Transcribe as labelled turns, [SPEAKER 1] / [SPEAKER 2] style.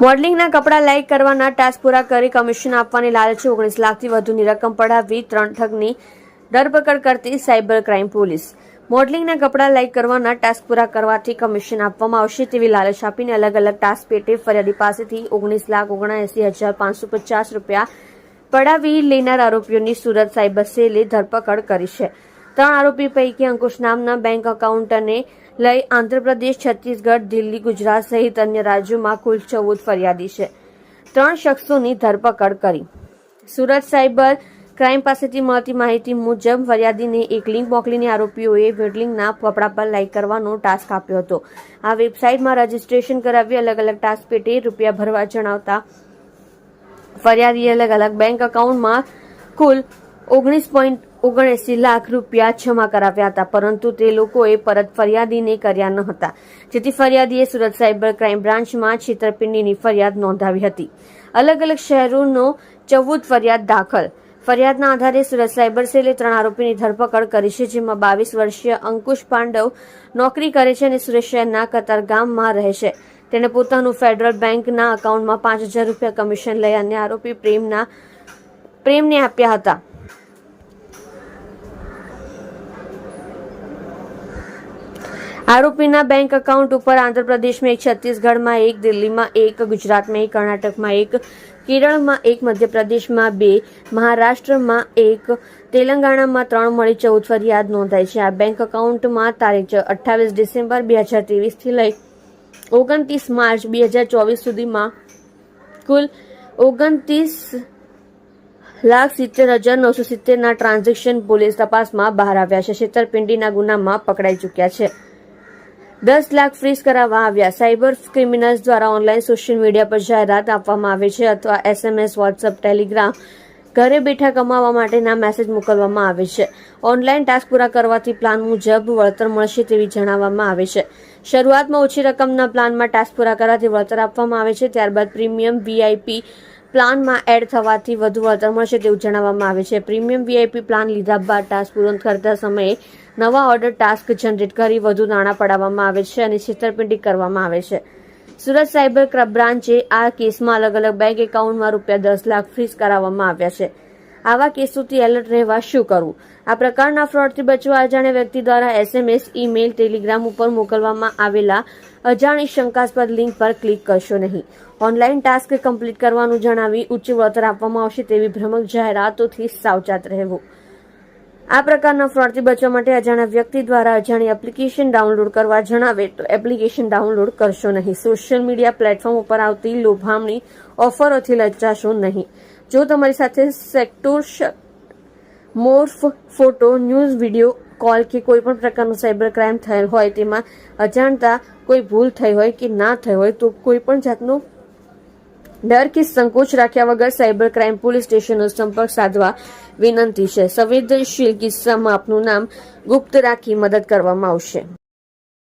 [SPEAKER 1] મોડલિંગના કપડાં લાઇક કરવાના ટાસ્ક પૂરા કરી કમિશન આપવાની લાલચે 19 લાખથી વધુની રકમ પડાવી 3 ઠગની ધરપકડ કરતી સાયબર ક્રાઇમ પોલીસ। મોડલિંગના કપડાં લાઇક કરવાના ટાસ્ક પૂરા કરવાથી કમિશન આપવામાં આવશે તેવી લાલચ આપીને અલગ અલગ ટાસ્ક પેટે ફરિયાદી પાસેથી 19,79,550 રૂપિયા પડાવી લેનાર આરોપીઓની સુરત સાયબર સેલે ધરપકડ કરી છે। 3 આરોપી પૈકી અંકુશ નામના બેંક એકાઉન્ટને લઈ આંધ્રપ્રદેશ, છત્તીસગઢ, દિલ્હી, ગુજરાત સહિત અન્ય રાજ્યોમાં કુલ 14 ફરિયાદી છે। 3 શખ્સોની ધરપકડ કરી। સુરત સાયબર ક્રાઇમ પાસેથી મળતી માહિતી મુજબ ફરિયાદીને એક લિંક મોકલીને આરોપીઓએ મોડલિંગના કપડા પર લાઇક કરવાનો ટાસ્ક આપ્યો હતો। આ વેબસાઇટમાં રજીસ્ટ્રેશન કરાવી અલગ અલગ ટાસ્ક પેટે રૂપિયા ભરવા જણાવતા ફરિયાદીએ અલગ અલગ બેંક એકાઉન્ટમાં કુલ 19.79 લાખ રૂપિયા જમા કરાવ્યા હતા, પરંતુ તે લોકોએ પરત ફરિયાદીને કર્યા ન હતા, જેથી ફરિયાદીએ સુરત સાયબર ક્રાઇમ બ્રાન્ચમાં છેતરપિંડીની ફરિયાદ નોંધાવી હતી। અલગ અલગ શહેરોનો 14 ફરિયાદ દાખલ। ફરિયાદના આધારે સુરત સાયબર સેલે 3 આરોપીની ધરપકડ કરી છે, જેમાં 22 વર્ષીય અંકુશ પાંડવ નોકરી કરે છે અને સુરત શહેરના કતાર ગામમાં રહે છે। તેણે પોતાનું ફેડરલ બેંકના એકાઉન્ટમાં 5,000 રૂપિયા કમિશન લઈ અન્ય આરોપી પ્રેમને આપ્યા હતા। આરોપીના બેંક એકાઉન્ટ ઉપર આંધ્રપ્રદેશમાં એક, છત્તીસગઢમાં એક, દિલ્હીમાં એક, ગુજરાતમાં એક, કર્ણાટકમાં એક, કેરળમાં એક, મધ્યપ્રદેશમાં 2, મહારાષ્ટ્રમાં 1, તેલંગાણામાં 3 મળી 14 ફરિયાદ નોંધાઈ છે। આ બેંક એકાઉન્ટમાં તારીખ 28 ડિસેમ્બર 2023 થી લઈ 29 માર્ચ 2024 સુધીમાં કુલ 29,70,970 ટ્રાન્ઝેક્શન પોલીસ તપાસમાં બહાર આવ્યા છે। છેતરપિંડીના ગુનામાં પકડાઈ ચૂક્યા છે। 10 લાખ ફ્રીઝ કરાવવામાં આવ્યા। સાયબર ક્રિમિનલ્સ દ્વારા ઓનલાઈન સોશિયલ મીડિયા પર જાહેરાત આપવામાં આવે છે અથવા SMS, વોટ્સએપ, ટેલિગ્રામ ઘરે બેઠા કમાવા માટેના મેસેજ મોકલવામાં આવે છે। ઓનલાઈન ટાસ્ક પૂરા કરવાથી પ્લાન મુજબ વળતર મળશે તેવી જણાવવામાં આવે છે। શરૂઆતમાં ઓછી રકમના પ્લાનમાં ટાસ્ક પૂરા કરવાથી વળતર આપવામાં આવે છે, ત્યારબાદ પ્રીમિયમ VIP પ્લાનમાં એડ થવાથી વધુ વળતર મળશે તેવું જણાવવામાં આવે છે। પ્રીમિયમ VIP પ્લાન લીધા બાદ ટાસ્ક પૂરો કરતા સમયે નવા ઓર્ડર ટાસ્ક જનરેટ કરી વધુ નાણાં પડાવવામાં આવે છે અને છેતરપિંડી કરવામાં આવે છે। સુરત સાયબર બ્રાન્ચે આ કેસમાં અલગ અલગ બેંક એકાઉન્ટમાં રૂપિયા 10 લાખ ફ્રીઝ કરાવવામાં આવ્યા છે। આવા કેસોથી એલર્ટ રહેવા શું કરવું? આ પ્રકારના ફ્રોડથી બચવા અજાણ્યા વ્યક્તિ દ્વારા SMS, ઈમેલ, ટેલિગ્રામ ઉપર મોકલવામાં આવેલા અજાણી શંકાસ્પદ લિંક પર ક્લિક કરશો નહીં। ઓનલાઈન ટાસ્ક કમ્પ્લીટ કરવાનું જણાવી ઉચ્ચ વળતર આપવામાં આવશે તેવી ભ્રામક જાહેરાતોથી સાવચેત રહેવું। આ પ્રકારના ફ્રોડથી બચવા માટે અજાણ્યા વ્યક્તિ દ્વારા અજાણી એપ્લિકેશન ડાઉનલોડ કરવા જણાવે તો એપ્લિકેશન ડાઉનલોડ કરશો નહીં। સોશિયલ મીડિયા પ્લેટફોર્મ ઉપર આવતી લોભામણી ઓફરોથી લજાશો નહીં। જો તમારી સાથે sextortion, morph, photo, news, video call કે કોઈ પણ પ્રકારનો સાયબર ક્રાઇમ થયેલ હોય, તેમાં અજાણતા કોઈ ભૂલ થઈ હોય કે ના થઈ હોય તો કોઈ પણ જાતનો ડર કે સંકોચ રાખ્યા વગર સાયબર ક્રાઇમ પોલીસ સ્ટેશનનો સંપર્ક સાધવા વિનંતી છે। સંવેદનશીલ કિસ્સામાં આપનું નામ ગુપ્ત રાખી મદદ કરવામાં આવશે।